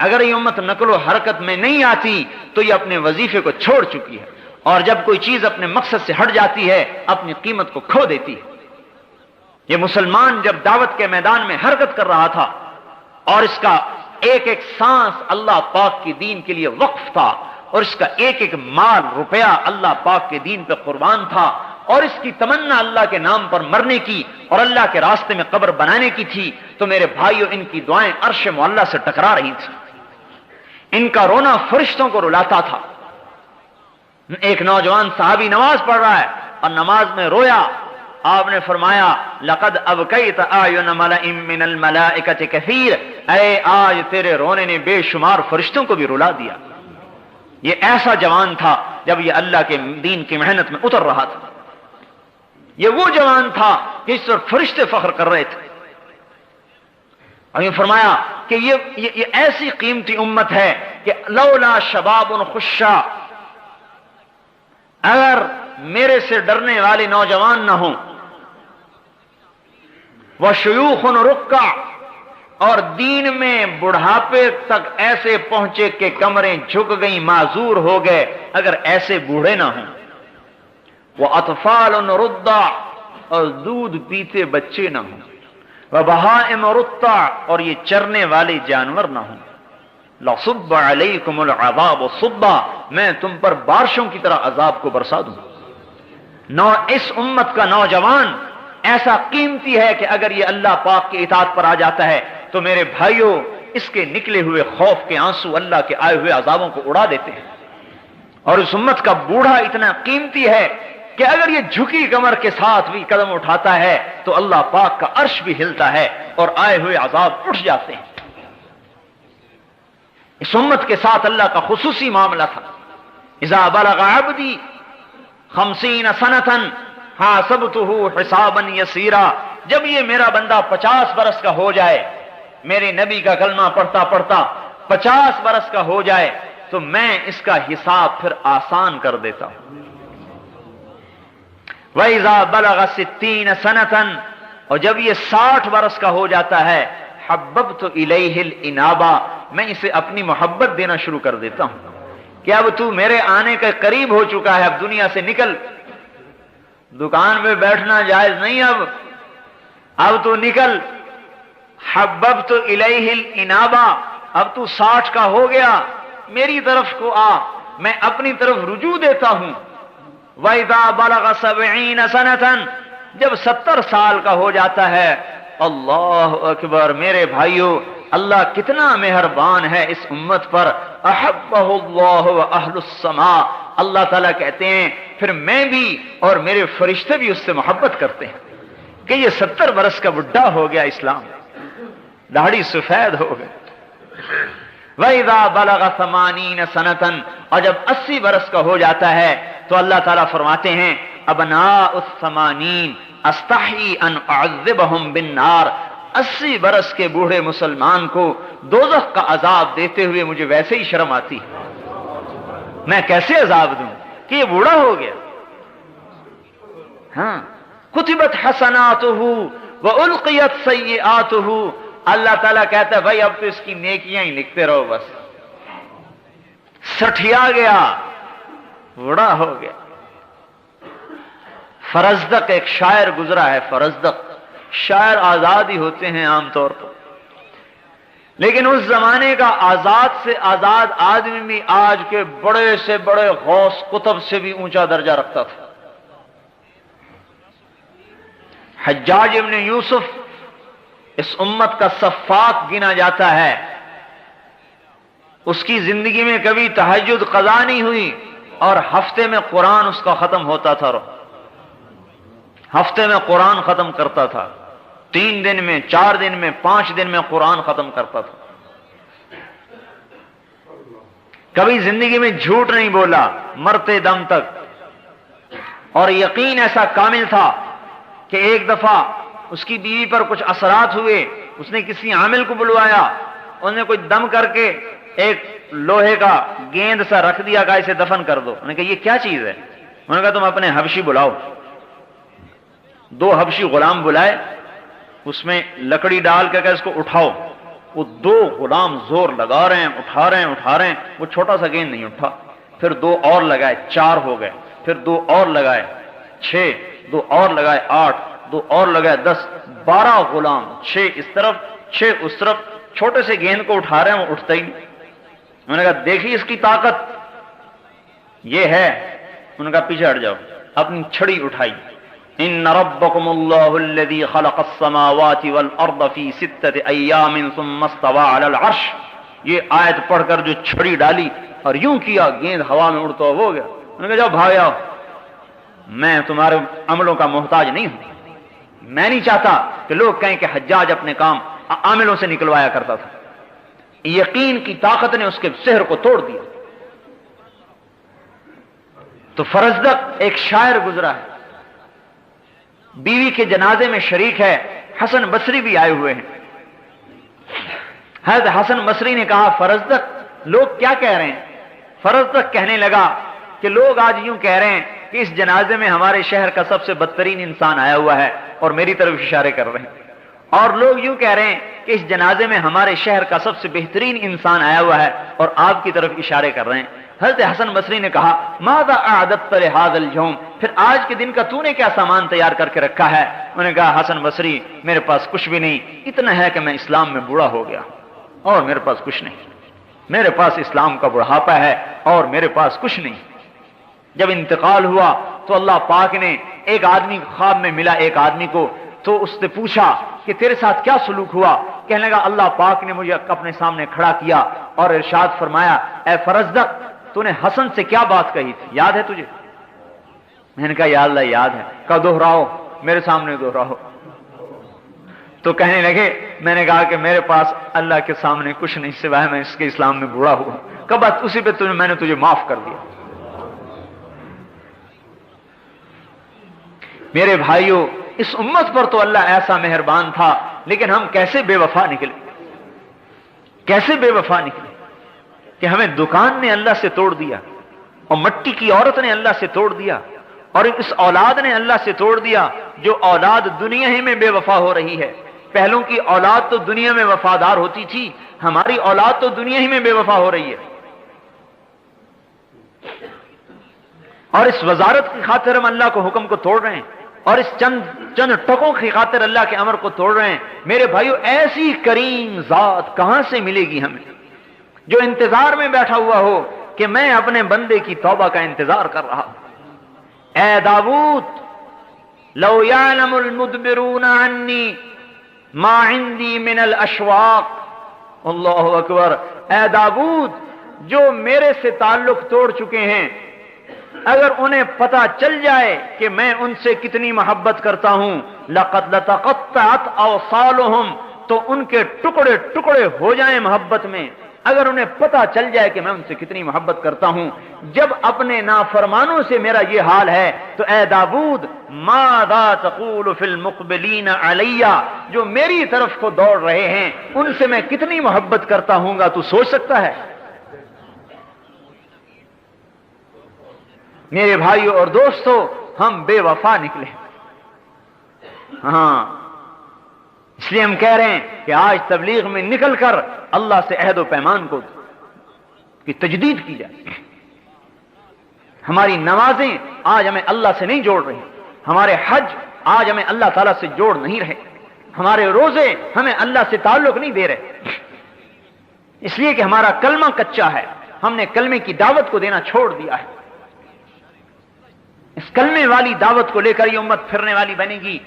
اگر یہ امت نقل و حرکت میں نہیں آتی تو یہ اپنے وظیفے کو چھوڑ چکی ہے، اور جب کوئی چیز اپنے مقصد سے ہٹ جاتی ہے اپنی قیمت کو کھو دیتی ہے۔ یہ مسلمان جب دعوت کے میدان میں حرکت کر رہا تھا اور اس کا ایک ایک سانس اللہ پاک کی دین کے لیے وقف تھا، اور اس کا ایک ایک مال روپیہ اللہ پاک کے دین پہ قربان تھا، اور اس کی تمنا اللہ کے نام پر مرنے کی اور اللہ کے راستے میں قبر بنانے کی تھی، تو میرے بھائیوں ان کی دعائیں عرش معلیٰ سے ٹکرا رہی تھی، ان کا رونا فرشتوں کو رلاتا تھا۔ ایک نوجوان صحابی نماز پڑھ رہا ہے اور نماز میں رویا، آپ نے فرمایا لقد ابکیت اعین ملأ من الملائکۃ کثیر، اے آج تیرے رونے نے بے شمار فرشتوں کو بھی رلا دیا۔ یہ ایسا جوان تھا جب یہ اللہ کے دین کی محنت میں اتر رہا تھا، یہ وہ جوان تھا کہ اس پر فرشتے فخر کر رہے تھے۔ اور یہ فرمایا کہ یہ ایسی قیمتی امت ہے کہ لولا شباب خشاع، اگر میرے سے ڈرنے والے نوجوان نہ ہوں، وشیوخ رکع، اور دین میں بڑھاپے تک ایسے پہنچے کہ کمریں جھک گئیں، معذور ہو گئے، اگر ایسے بوڑھے نہ ہوں، وَأَطْفَالٌ رُضَّعٌ، اور دودھ پیتے بچے نہ ہوں، وَبَهَائِمُ رُتَّعٌ، اور یہ چرنے والے جانور نہ ہوں، لَصُبَّ عَلَيْكُمُ الْعَذَابُ صُبًّا، میں تم پر بارشوں کی طرح عذاب کو برسا دوں۔ اس امت کا نوجوان ایسا قیمتی ہے کہ اگر یہ اللہ پاک کی اطاعت پر آ جاتا ہے تو میرے بھائیوں اس کے نکلے ہوئے خوف کے آنسو اللہ کے آئے ہوئے عذابوں کو اڑا دیتے ہیں۔ اور اس امت کا بوڑھا اتنا قیمتی ہے کہ اگر یہ جھکی کمر کے ساتھ بھی قدم اٹھاتا ہے تو اللہ پاک کا عرش بھی ہلتا ہے اور آئے ہوئے عذاب اٹھ جاتے ہیں۔ اس امت کے ساتھ اللہ کا خصوصی معاملہ تھا۔ اذا بلغ عبدی 50 سنة حاسبته حسابا یسیرا، جب یہ میرا بندہ 50 برس کا ہو جائے، میرے نبی کا کلمہ پڑھتا پڑھتا 50 برس کا ہو جائے تو میں اس کا حساب پھر آسان کر دیتا ہوں۔ وَإِذَا بَلَغَ 60 سَنَةً، اور جب یہ 60 برس کا ہو جاتا ہے، حَبَّبْتُ إِلَيْهِ الْإِنَابَةَ، میں اسے اپنی محبت دینا شروع کر دیتا ہوں کہ اب تو میرے آنے کے قریب ہو چکا ہے، اب دنیا سے نکل، دکان میں بیٹھنا جائز نہیں، اب تو نکل۔ حببت الیہ الانابہ، اب تو 60 کا ہو گیا، میری طرف کو آ، میں اپنی طرف رجوع دیتا ہوں۔ وَإِذَا بَلَغَ 70 سَنَةً، جب 70 سال کا ہو جاتا ہے، اللہ اکبر، میرے بھائیوں اللہ کتنا مہربان ہے اس امت پر۔ احبہ اللہ واہل السماء، اللہ تعالیٰ کہتے ہیں پھر میں بھی اور میرے فرشتے بھی اس سے محبت کرتے ہیں کہ یہ 70 برس کا بڈھا ہو گیا، اسلام داڑھی سفید ہو گئی۔ وَإِذَا بَلَغَ 80 سَنَةً، اور جب 80 برس کا ہو جاتا ہے تو اللہ تعالیٰ فرماتے ہیں ابناء الثمانین استحی ان اعذبہم بالنار، 80 برس کے بوڑھے مسلمان کو دوزخ کا عذاب دیتے ہوئے مجھے ویسے ہی شرم آتی ہے۔ میں کیسے عذاب دوں کہ یہ بوڑھا ہو گیا؟ ہاں، کتبت حسناتہ والقیت سیئاتہ، اللہ تعالیٰ کہتا ہے بھائی اب تو اس کی نیکیاں ہی لکھتے رہو، بس سٹھیا گیا، بوڑھا ہو گیا۔ فرزدق ایک شاعر گزرا ہے، فرزدق، شاعر آزاد ہی ہوتے ہیں عام طور پر، لیکن اس زمانے کا آزاد سے آزاد آدمی بھی آج کے بڑے سے بڑے غوث قطب سے بھی اونچا درجہ رکھتا تھا۔ حجاج ابن یوسف اس امت کا سفاک گنا جاتا ہے، اس کی زندگی میں کبھی تہجد قضا نہیں ہوئی، اور ہفتے میں قرآن اس کا ختم ہوتا تھا، ہفتے میں قرآن ختم کرتا تھا، 3 دن میں، 4 دن میں، 5 دن میں قرآن ختم کرتا تھا۔ کبھی زندگی میں جھوٹ نہیں بولا مرتے دم تک، اور یقین ایسا کامل تھا کہ ایک دفعہ اس کی بیوی پر کچھ اثرات ہوئے، اس نے کسی عامل کو بلوایا، انہوں نے کوئی دم کر کے ایک لوہے کا گیند سا رکھ دیا، کہا اسے دفن کر دو۔ انہوں نے کہا یہ کیا چیز ہے؟ انہوں نے کہا تم اپنے حبشی بلاؤ۔ 2 حبشی غلام بلائے، اس میں لکڑی ڈال کے کہ اس کو اٹھاؤ۔ وہ 2 غلام زور لگا رہے ہیں، اٹھا رہے ہیں، وہ چھوٹا سا گیند نہیں اٹھا۔ پھر 2 اور لگائے، 4 ہو گئے، پھر 2 اور لگائے، 6، 2 اور لگائے، 8، 2 اور لگائے، 10، 12 غلام، 6 اس طرف 6 اس طرف، چھوٹے سے گیند کو اٹھا رہے ہیں، وہ اٹھتا ہی نہیں۔ انہوں نے کہا دیکھیے اس کی طاقت یہ ہے۔ انہوں نے کہا پیچھے ہٹ جاؤ، اپنی چھڑی اٹھائی، ان ربکم اللہ الذی خلق السماوات والارض فی 6 ایام ثم استوى علی العرش، یہ آیت پڑھ کر جو چھڑی ڈالی اور یوں کیا، گیند ہوا میں اڑتا ہو گیا۔ انہوں نے کہا جاؤ بھاگ آؤ، میں تمہارے عملوں کا محتاج نہیں ہوں۔ میں نہیں چاہتا کہ لوگ کہیں کہ حجاج اپنے کام عاملوں سے نکلوایا کرتا تھا۔ یقین کی طاقت نے اس کے سحر کو توڑ دیا۔ تو فرزدق ایک شاعر گزرا ہے، بیوی کے جنازے میں شریک ہے، حسن بصری بھی آئے ہوئے ہیں۔ حضرت حسن بصری نے کہا فرزدق لوگ کیا کہہ رہے ہیں؟ فرزدق کہنے لگا کہ لوگ آج یوں کہہ رہے ہیں کہ اس جنازے میں ہمارے شہر کا سب سے بدترین انسان آیا ہوا ہے اور میری طرف اشارے کر رہے ہیں، اور لوگ یوں کہہ رہے ہیں کہ اس جنازے میں ہمارے شہر کا سب سے بہترین انسان آیا ہوا ہے اور آپ کی طرف اشارے کر رہے ہیں۔ حضرت حسن بصری نے کہا ماذا اعددت لهذا اليوم، پھر آج کے دن کا تو نے کیا سامان تیار کر کے رکھا ہے؟ انہوں نے کہا حسن بصری میرے پاس کچھ بھی نہیں، اتنا ہے کہ میں اسلام میں بوڑھا ہو گیا اور میرے پاس کچھ نہیں، میرے پاس اسلام کا بڑھاپا ہے اور میرے پاس کچھ نہیں۔ جب انتقال ہوا تو اللہ پاک نے ایک آدمی خواب میں ملا ایک آدمی کو، تو اس نے پوچھا کہ تیرے ساتھ کیا سلوک ہوا؟ کہنے لگا اللہ پاک نے مجھے اپنے سامنے کھڑا کیا اور ارشاد فرمایا اے فرزدق تو نے حسن سے کیا بات کہی تھی، یاد ہے تجھے؟ میں نے کہا یا اللہ یاد ہے۔ کہا دہراؤ، میرے سامنے دہراؤ۔ تو کہنے لگے میں نے کہا کہ میرے پاس اللہ کے سامنے کچھ نہیں سوائے میں اس کے اسلام میں بوڑھا ہوا۔ کہا بس اسی پہ میں نے تجھے معاف کر دیا۔ میرے بھائیوں اس امت پر تو اللہ ایسا مہربان تھا، لیکن ہم کیسے بے وفا نکلے، کیسے بے وفا نکلے کہ ہمیں دکان نے اللہ سے توڑ دیا اور مٹی کی عورت نے اللہ سے توڑ دیا اور اس اولاد نے اللہ سے توڑ دیا، جو اولاد دنیا ہی میں بے وفا ہو رہی ہے۔ پہلوں کی اولاد تو دنیا میں وفادار ہوتی تھی، ہماری اولاد تو دنیا ہی میں بے وفا ہو رہی ہے، اور اس وزارت کی خاطر ہم اللہ کو حکم کو توڑ رہے ہیں، اور اس چند ٹکوں کی خاطر اللہ کے امر کو توڑ رہے ہیں۔ میرے بھائیو ایسی کریم ذات کہاں سے ملے گی ہمیں، جو انتظار میں بیٹھا ہوا ہو کہ میں اپنے بندے کی توبہ کا انتظار کر رہا ہوں۔ اے داؤد لو یعلم المدبرون عنی ما عندی من الاشواق، اللہ اکبر، اے داؤد جو میرے سے تعلق توڑ چکے ہیں، اگر انہیں پتا چل جائے کہ میں ان سے کتنی محبت کرتا ہوں، لقد لتقطعت اوصالهم، تو ان کے ٹکڑے ٹکڑے ہو جائیں محبت میں، اگر انہیں پتا چل جائے کہ میں ان سے کتنی محبت کرتا ہوں۔ جب اپنے نافرمانوں سے میرا یہ حال ہے تو اے داؤد ماذا تقول فی المقبلین علی، جو میری طرف کو دوڑ رہے ہیں ان سے میں کتنی محبت کرتا ہوں گا، تو سوچ سکتا ہے؟ میرے بھائیوں اور دوستوں، ہم بے وفا نکلے، ہاں، اس لیے ہم کہہ رہے ہیں کہ آج تبلیغ میں نکل کر اللہ سے عہد و پیمان کی تجدید کی جائے۔ ہماری نمازیں آج ہمیں اللہ سے نہیں جوڑ رہی، ہمارے حج آج ہمیں اللہ تعالیٰ سے جوڑ نہیں رہے، ہمارے روزے ہمیں اللہ سے تعلق نہیں دے رہے، اس لیے کہ ہمارا کلمہ کچا ہے، ہم نے کلمے کی دعوت کو دینا چھوڑ دیا ہے۔ اس کلمے والی دعوت کو لے کر یہ امت پھرنے والی بنے گی۔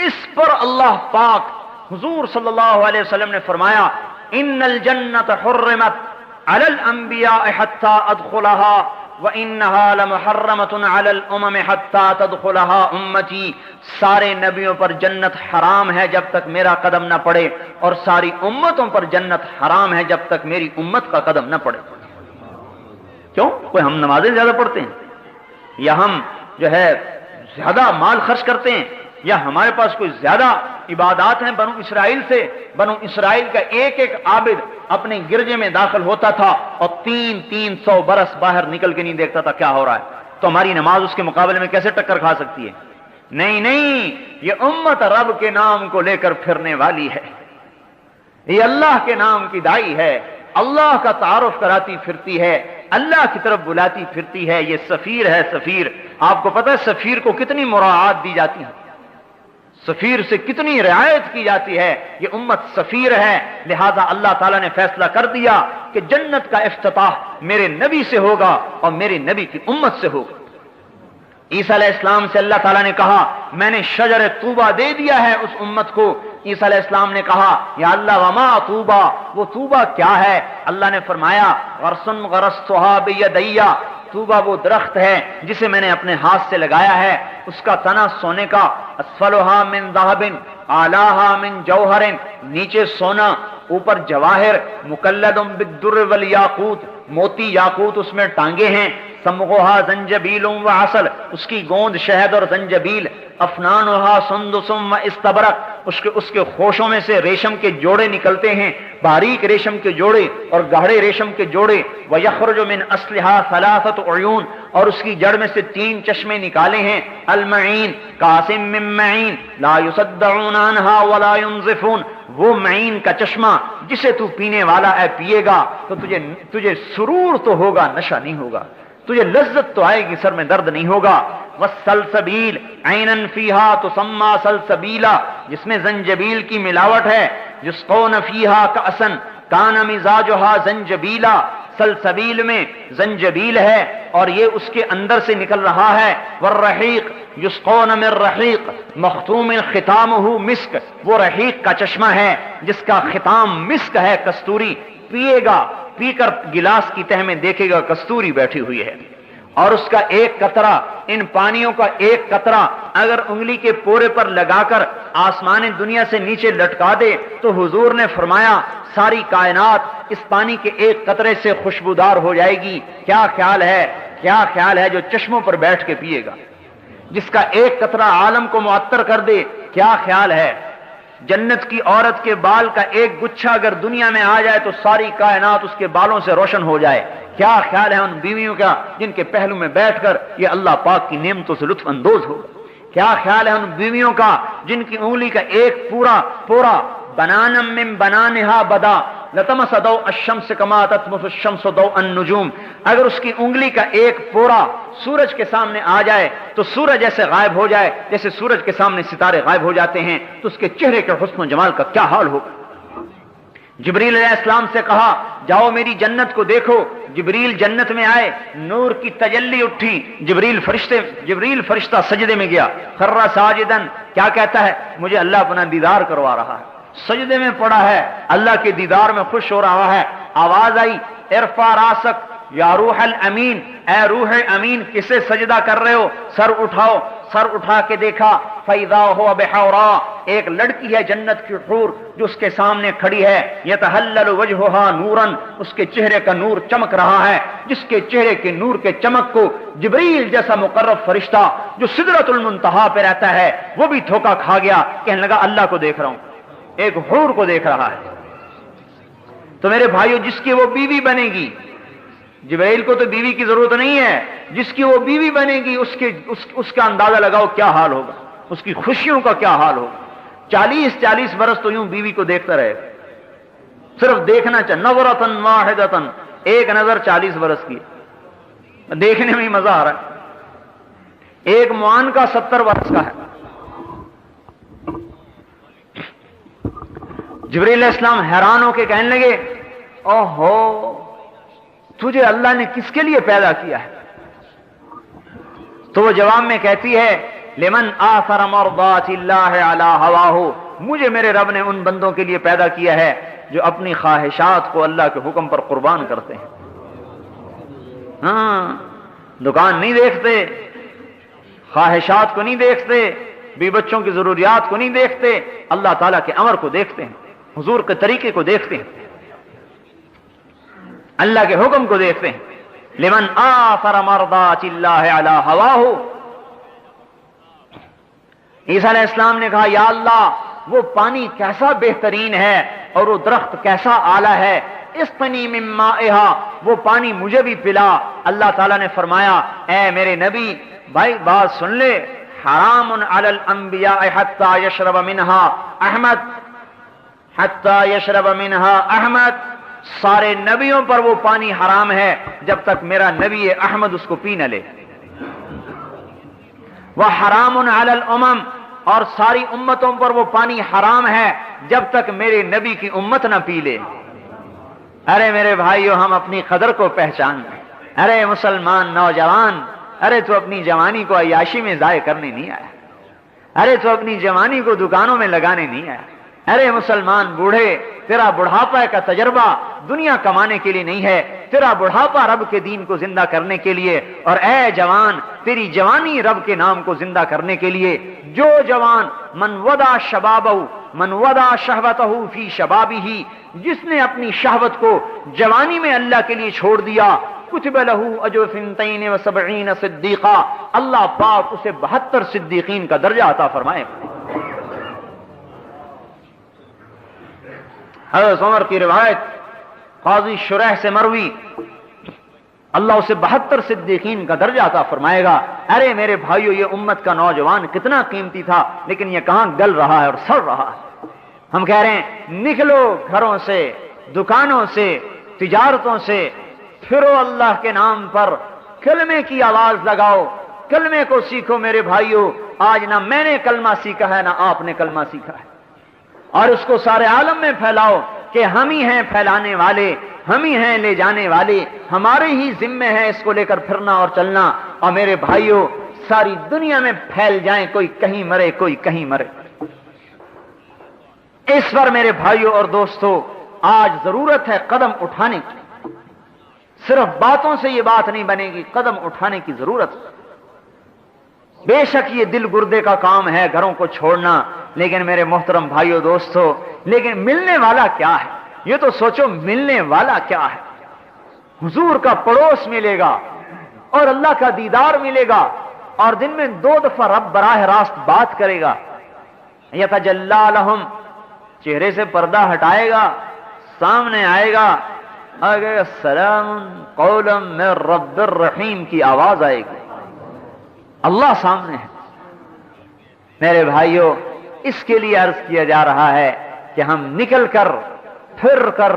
اس پر اللہ پاک حضور صلی اللہ علیہ وسلم نے فرمایا، ان الجنت حرمت علی الانبیاء حتی ادخلها وانها لمحرمۃ علی الامم حتی تدخلها امتی، سارے نبیوں پر جنت حرام ہے جب تک میرا قدم نہ پڑے، اور ساری امتوں پر جنت حرام ہے جب تک میری امت کا قدم نہ پڑے۔ کیوں؟ کوئی ہم نمازیں زیادہ پڑھتے ہیں، یا ہم جو ہے زیادہ مال خرچ کرتے ہیں، یا ہمارے پاس کوئی زیادہ عبادات ہیں بنو اسرائیل سے؟ بنو اسرائیل کا ایک ایک عابد اپنے گرجے میں داخل ہوتا تھا اور 300 برس باہر نکل کے نہیں دیکھتا تھا کیا ہو رہا ہے، تو ہماری نماز اس کے مقابلے میں کیسے ٹکر کھا سکتی ہے؟ نہیں، یہ امت رب کے نام کو لے کر پھرنے والی ہے، یہ اللہ کے نام کی دائی ہے، اللہ کا تعارف کراتی پھرتی ہے، اللہ کی طرف بلاتی پھرتی ہے، یہ سفیر ہے۔ سفیر، آپ کو پتہ ہے سفیر کو کتنی مراعات دی جاتی ہے، سفیر سے کتنی رعایت کی جاتی ہے، یہ امت سفیر ہے، لہذا اللہ تعالیٰ نے فیصلہ کر دیا کہ جنت کا افتتاح میرے نبی سے ہوگا اور میرے نبی کی امت سے ہوگا۔ عیسیٰ علیہ السلام سے اللہ تعالیٰ نے کہا، میں نے شجر طوبہ دے دیا ہے اس امت کو۔ عیسیٰ علیہ السلام نے کہا، یا اللہ وما طوبہ، وہ طوبہ کیا ہے؟ اللہ نے فرمایا، غرسن غرستھا بیدیا، طوبہ وہ درخت ہے جسے میں نے اپنے ہاتھ سے لگایا ہے، اس کا تنا سونے کا، اسفلھا من ذہب اعلیھا من جوہر، نیچے سونا اوپر جواہر، مکلد بالدر والیاقوت، موتی یاقوت اس میں ٹانگے ہیں، سمغھا زنجبیل وعسل، اس کی گوند شہد اور زنجبیل، افنانھا سندس واستبرق، اس کے خوشوں میں سے ریشم کے جوڑے نکلتے ہیں، باریک ریشم کے جوڑے اور گہرے ریشم کے جوڑے، ویخرج من اصلھا ثلاثۃ عیون، اور اس کی جڑ میں سے 3 چشمے نکالے ہیں، المعین قاسم من معین لا یصدعون عنھا ولا ينزفون، وہ معین کا چشمہ جسے تو پینے والا ہے پیے گا تو تجھے سرور تو ہوگا، نشہ نہیں ہوگا، تجھے لذت تو آئے گی، سر میں درد نہیں ہوگا۔ والسلسبیل عینا فیہا تسمی سلسبیلا، جس میں زنجبیل کی ملاوٹ ہے، یسقون فیہا کأسا کان مزاجھا زنجبیلا، سلسبیل میں زنجبیل ہے اور یہ اس کے اندر سے نکل رہا ہے۔ والرحیق یسقون من رحیق مختوم ختامہ مسک، وہ رحیق کا چشمہ ہے جس کا ختام مسک ہے، کستوری، پیے گا، پی کر گلاس کی تہ میں دیکھے گا کستوری بیٹھی ہوئی ہے، اور اس کا ایک قطرہ، ان پانیوں کا ایک قطرہ اگر انگلی کے پورے پر لگا کر آسمان دنیا سے نیچے لٹکا دے تو حضور نے فرمایا ساری کائنات اس پانی کے ایک قطرے سے خوشبودار ہو جائے گی۔ کیا خیال ہے جو چشموں پر بیٹھ کے پیے گا، جس کا ایک قطرہ عالم کو معطر کر دے؟ کیا خیال ہے جنت کی عورت کے بال کا ایک گچھا اگر دنیا میں آ جائے تو ساری کائنات اس کے بالوں سے روشن ہو جائے؟ کیا خیال ہے ان بیویوں کا جن کے پہلو میں بیٹھ کر یہ اللہ پاک کی نعمتوں سے لطف اندوز ہوگا؟ کیا خیال ہے ان بیویوں کا جن کی انگلی کا ایک پورا بنانا من بنانہا بدا لتمس ضوء الشمس کما تطمس الشمس ضوء النجوم، اگر اس کی انگلی کا ایک پورا سورج کے سامنے آ جائے تو سورج ایسے غائب ہو جائے جیسے سورج کے سامنے ستارے غائب ہو جاتے ہیں، تو اس کے چہرے کے حسن و جمال کا کیا حال ہوگا؟ جبریل علیہ السلام سے کہا جاؤ میری جنت کو دیکھو، جبریل جنت میں آئے، نور کی تجلی اٹھی، جبریل فرشتہ سجدے میں گیا، خر ساجدن، کیا کہتا ہے؟ مجھے اللہ اپنا دیدار کروا رہا ہے، سجدے میں پڑا ہے، اللہ کے دیدار میں خوش ہو رہا ہے۔ آواز آئی ارفع راسک یا روح الامین، اے روح امین کسے سجدہ کر رہے ہو؟ سر اٹھاؤ، سر اٹھا کے دیکھا، فَإِذَا هُوَ بِحَوْرَا، ایک لڑکی ہے جنت کی حور جو اس کے سامنے کھڑی ہے، يَتَهَلَّلُ وَجْهُهَا نُورًا، اس کے چہرے کا نور چمک رہا ہے، جس کے چہرے کے نور کے چمک کو جبریل جیسا مقرب فرشتہ جو سدرۃ المنتہا پہ رہتا ہے وہ بھی دھوکا کھا گیا، کہنے لگا اللہ کو دیکھ رہا ہوں، ایک حور کو دیکھ رہا ہے۔ تو میرے بھائیو، جس کی وہ بیوی بنے گی، جبرائیل کو تو بیوی کی ضرورت نہیں ہے، جس کی وہ بیوی بنے گی اس کا اندازہ لگاؤ کیا حال ہوگا، اس کی خوشیوں کا کیا حال ہوگا۔ 40 برس تو یوں بیوی کو دیکھتا رہے، صرف دیکھنا چاہے، نظرۃ واحدۃ، ایک نظر 40 برس کی، دیکھنے میں ہی مزہ آ رہا ہے۔ ایک معان کا 70 برس کا ہے۔ جبرائیل علیہ السلام حیران ہو کے کہنے لگے اوہو، تجھے اللہ نے کس کے لیے پیدا کیا ہے؟ تو وہ جواب میں کہتی ہے لمن آثر مرضات اللہ علی ہواہ، مجھے میرے رب نے ان بندوں کے لیے پیدا کیا ہے جو اپنی خواہشات کو اللہ کے حکم پر قربان کرتے ہیں۔ ہاں، دکان نہیں دیکھتے، خواہشات کو نہیں دیکھتے، بی بچوں کی ضروریات کو نہیں دیکھتے، اللہ تعالیٰ کے امر کو دیکھتے ہیں، حضور کے طریقے کو دیکھتے ہیں، اللہ کے حکم کو دیکھتے ہیں۔ لمن آثر مرضات اللہ علی ہواہ، عیسیٰ علیہ السلام نے کہا یا اللہ وہ پانی کیسا بہترین ہے اور وہ درخت کیسا اعلیٰ ہے، اسقنی من مائہا، وہ پانی مجھے بھی پلا۔ اللہ تعالیٰ نے فرمایا اے میرے نبی بھائی بات سن لے، حرام علی الانبیاء حتی یشرب منہا احمد، حتی یشرب منہا احمد، سارے نبیوں پر وہ پانی حرام ہے جب تک میرا نبی احمد اس کو پی نہ لے۔ وحرام علی الامم، اور ساری امتوں پر وہ پانی حرام ہے جب تک میرے نبی کی امت نہ پی لے۔ ارے میرے بھائیو، ہم اپنی قدر کو پہچان، ارے مسلمان نوجوان، ارے تو اپنی جوانی کو عیاشی میں ضائع کرنے نہیں آیا، ارے تو اپنی جوانی کو دکانوں میں لگانے نہیں آیا۔ ارے مسلمان بوڑھے، تیرا بڑھاپا کا تجربہ دنیا کمانے کے لیے نہیں ہے، تیرا بڑھاپا رب کے دین کو زندہ کرنے کے لیے، اور اے جوان تیری جوانی رب کے نام کو زندہ کرنے کے لیے۔ جو جوان من ودا شبابہ، من ودا شہوتہ فی شبابہ، جس نے اپنی شہوت کو جوانی میں اللہ کے لیے چھوڑ دیا، کتب لہ اجر 72 صدیقہ، اللہ پاک اسے 72 صدیقین کا درجہ عطا فرمائے۔ حضرت عمر کی روایت قاضی شریح سے مروی، اللہ اسے 72 صدیقین کا درجہ عطا فرمائے گا۔ ارے میرے بھائیو، یہ امت کا نوجوان کتنا قیمتی تھا، لیکن یہ کہاں گل رہا ہے اور سڑ رہا ہے۔ ہم کہہ رہے ہیں نکلو گھروں سے، دکانوں سے، تجارتوں سے، پھرو اللہ کے نام پر، کلمے کی آواز لگاؤ، کلمے کو سیکھو میرے بھائیو۔ آج نہ میں نے کلمہ سیکھا ہے نہ آپ نے کلمہ سیکھا ہے، اور اس کو سارے عالم میں پھیلاؤ کہ ہم ہی ہیں پھیلانے والے، ہم ہی ہیں لے جانے والے، ہمارے ہی ذمے ہے اس کو لے کر پھرنا اور چلنا۔ اور میرے بھائیوں، ساری دنیا میں پھیل جائیں، کوئی کہیں مرے کوئی کہیں مرے۔ اس پر میرے بھائیوں اور دوستوں آج ضرورت ہے قدم اٹھانے کی، صرف باتوں سے یہ بات نہیں بنے گی، قدم اٹھانے کی ضرورت ہے۔ بے شک یہ دل گردے کا کام ہے گھروں کو چھوڑنا، لیکن میرے محترم بھائیوں دوستو، لیکن ملنے والا کیا ہے؟ یہ تو سوچو ملنے والا کیا ہے؟ حضور کا پڑوس ملے گا اور اللہ کا دیدار ملے گا، اور دن میں 2 دفعہ رب براہ راست بات کرے گا۔ یتجلی لہم، چہرے سے پردہ ہٹائے گا، سامنے آئے گا، آگے سلام قولا من رب الرحیم کی آواز آئے گی، اللہ سامنے ہے۔ میرے بھائیوں، اس کے لیے عرض کیا جا رہا ہے کہ ہم نکل کر پھر کر،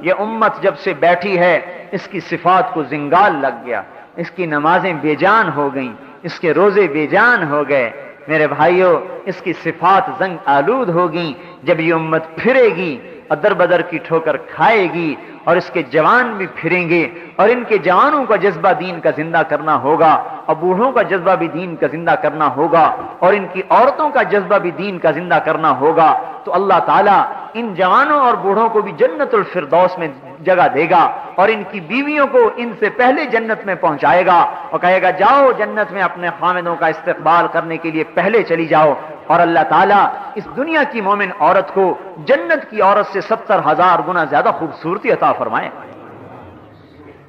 یہ امت جب سے بیٹھی ہے اس کی صفات کو زنگال لگ گیا، اس کی نمازیں بے جان ہو گئیں، اس کے روزے بے جان ہو گئے۔ میرے بھائیوں، اس کی صفات زنگ آلود ہوگی۔ جب یہ امت پھرے گی، ادر بدر کی ٹھوکر کھائے گی، اور اس کے جوان بھی پھریں گے، اور ان کے جوانوں کا جذبہ دین کا زندہ کرنا ہوگا، اور بوڑھوں کا جذبہ بھی دین کا زندہ کرنا ہوگا، اور ان کی عورتوں کا جذبہ بھی دین کا زندہ کرنا ہوگا، تو اللہ تعالیٰ ان جوانوں اور بوڑھوں کو بھی جنت الفردوس میں جگہ دے گا، اور ان کی بیویوں کو ان سے پہلے جنت میں پہنچائے گا، اور کہے گا جاؤ جنت میں اپنے خامدوں کا استقبال کرنے کے لیے پہلے چلی جاؤ۔ اور اللہ تعالیٰ اس دنیا کی مومن عورت کو جنت کی عورت سے 70,000 گنا زیادہ خوبصورتی عطا فرمائے۔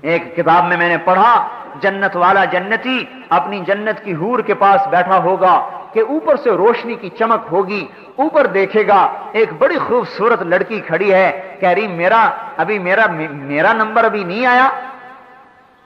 ایک کتاب میں نے پڑھا، جنت والا جنتی اپنی جنت کی حور کے پاس بیٹھا ہوگا کہ اوپر سے روشنی کی چمک ہوگی، اوپر دیکھے گا ایک بڑی خوبصورت لڑکی کھڑی ہے، کہہ رہی میرا نمبر ابھی نہیں آیا،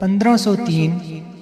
1503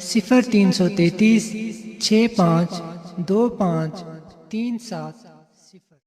0333 6525 37